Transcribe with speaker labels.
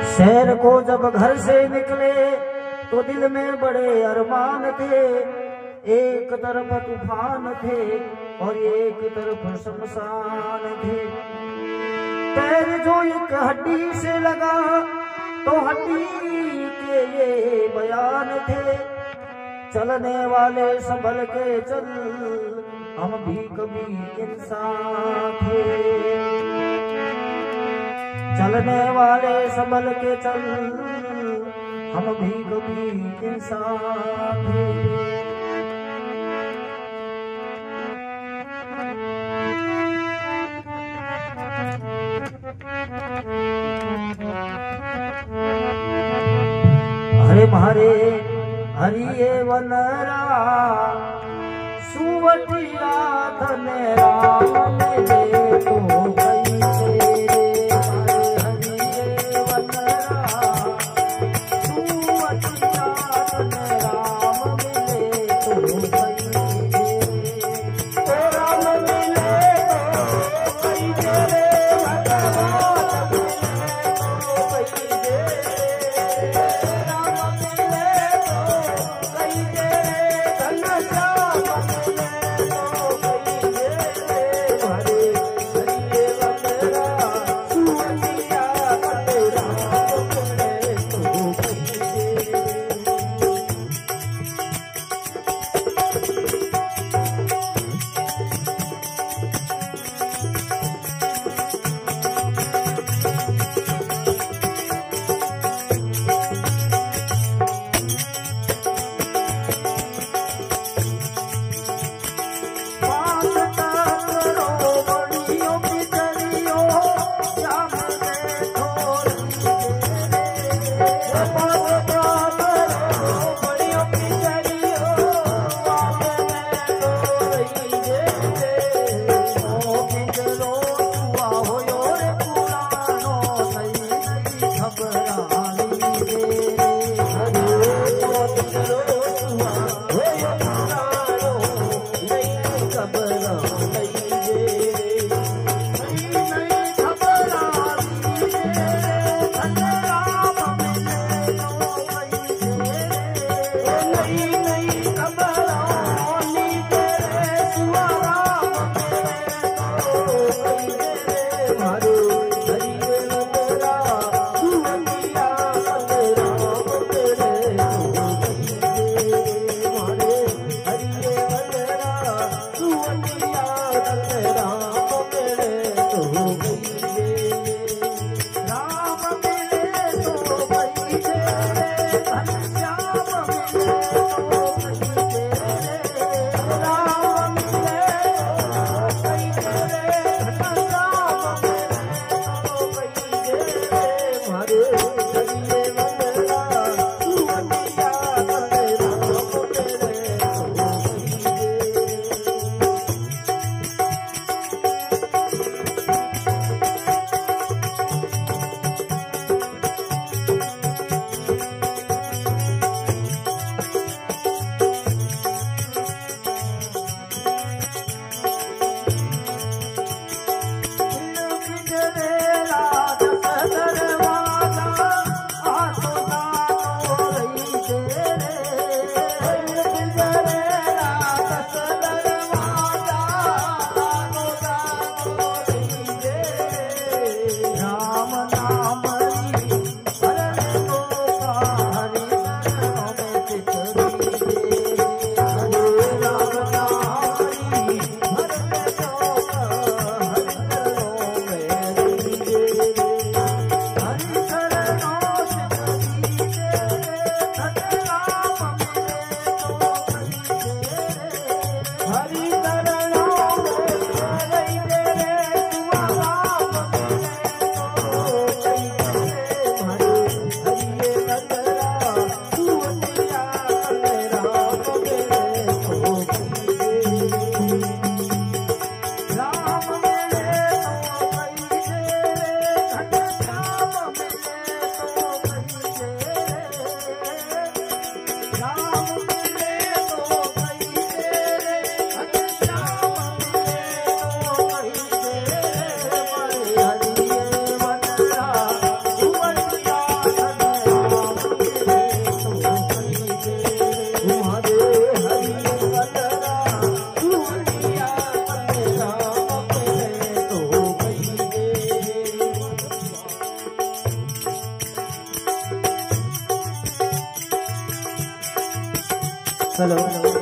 Speaker 1: शहर को जब घर से निकले तो दिल में बड़े अरमान थे। एक तरफ तूफान थे और एक तरफ शमशान थे। पैर जो एक हड्डी से लगा तो हड्डी के ये बयान थे। चलने वाले संभल के चल, हम भी कभी इंसान थे। चलने वाले संभल के चल, हम भी कभी इंसान थे। हरे मारे हरिये वनरा सुवटिया धने राम मिले तो गई तेरे। हरिये वनरा सुवटिया धने राम मिले तो गई तेरे। राम मिले तो गई तेरे। हेलो